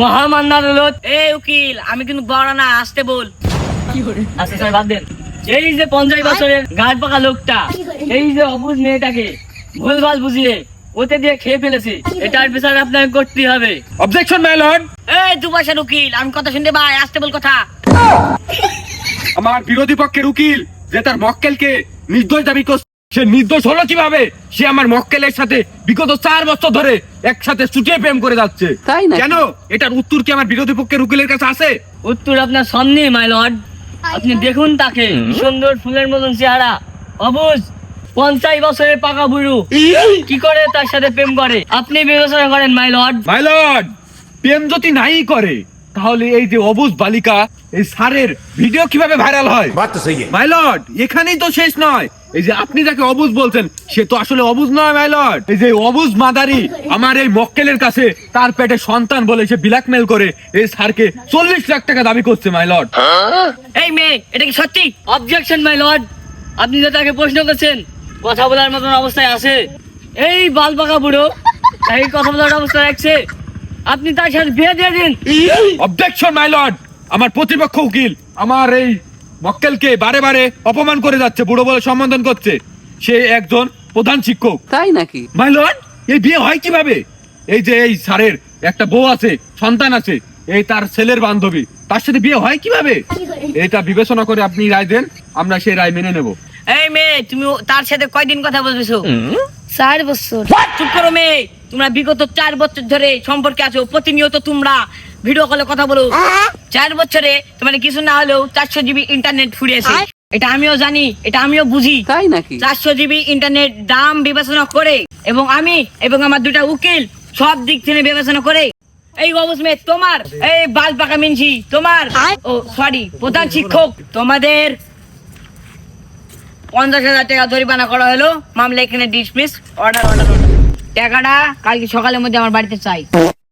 মহামান্য আদালত। এই উকিল, আমি কিন্তু বড় না, আসতে বল। আচ্ছা স্যার, বাদ দেন। এই যে 50 বছরের গাঢ় পাকা লোকটা, এই যে অবুঝ মেয়েটাকে ভুলভাল বুঝিয়ে ওতে দিয়ে খেয়ে ফেলেছে, এটার বিচার আপনাকে করতে হবে। Objection my lord. এই দুপাশের উকিল, আমি কথা শুনতে ভাই, আসতে বল কথা। আমার বিরোধী পক্ষের উকিল যে তার মক্কেলকে নির্দোষ দাবি করছে, সে নির্দোষ হলো কিভাবে? সে আমার মক্কেলের সাথে বিগত 4 বছর ধরে একসাথে চুটিয়ে প্রেম করে যাচ্ছে। তাই না? কেন? এটার উত্তর কি আমার বিরোধী পক্ষের উকিলের কাছে আছে? উত্তর আপনার সামনে মাই লর্ড। আপনি দেখুন তাকে, সুন্দর ফুলের মতন চেহারা, অবুঝ 50 বছরের পাকা বুড়ো কি করে তার সাথে প্রেম করে? আপনি বিবেচনা করেন মাই লর্ড। মাই লর্ড, প্রেম যদি নাই করে তাহলে এই যে অবুঝ বালিকা এই স্যারের ভিডিও কিভাবে ভাইরাল হয়? बात तो सही है। মাই লর্ড, এখানেই তো শেষ নয়। এই যে আপনি যাকে অবুঝ বলছেন সে তো আসলে অবুঝ নয় মাই লর্ড। এই যে অবুঝ মাদারি আমার এই মক্কেলের কাছে তার পেটে সন্তান বলে সে ব্ল্যাকমেল করে এই স্যারকে 40 লাখ টাকা দাবি করছে মাই লর্ড। এই মেয়ে, এটা কি সত্যি? Objection my lord. আপনি যে তাকে প্রশ্ন করছেন, কথা বলার মতন অবস্থায় আছে? এই বাল পাকা বুড়ো এই কথা বলার অবস্থায় রাখছে, আপনি তার সাথে বিয়ে দিয়ে দিন। Objection my lord. আমার প্রতিপক্ষ উকিল আমার এই মক্কেলকে বারে বারে অপমান করে যাচ্ছে, বুড়ো বলে সম্বোধন করছে। সে একজন প্রধান শিক্ষক। তাই নাকি? মাই লর্ড, এই বিয়ে হয় কিভাবে? এই যে এই স্যারের একটা বউ আছে, সন্তান আছে, এই তার ছেলের বান্ধবী, তার সাথে বিয়ে হয় কিভাবে? এটা বিবেচনা করে আপনি রায় দেন, আমরা সেই রায় মেনে নেব। এই মেয়ে, তুমি তার সাথে কয়দিন কথা বলছো? 4 বছর। চুপ করো মেয়ে, তোমরা বিগত 4 বছর ধরে সম্পর্কে আছো, প্রতিনিয়ত তোমরা ভিডিও কলে কথা বলো। 4 বছরে তোমার কিছু না হলেও 400 জিবি ইন্টারনেট ফুরিয়েছে, এটা আমিও জানি, এটা আমিও বুঝি। তাই নাকি? 400 জিবি ইন্টারনেট দাম বিবেচনা করে এবং আমি এবং আমার দুটা উকিল সব দিক থেকে বিবেচনা করে এই অবস্থা মেয়ে, তোমার এই বাল পাকা মিনছি, তোমার ও সরি প্রধান শিক্ষক, তোমাদের 50,000 টাকা জরিমানা করা হলো। মামলা এখানে ডিসমিস। অর্ডার টাকাটা কালকে সকালের মধ্যে আমার বাড়িতে চাই।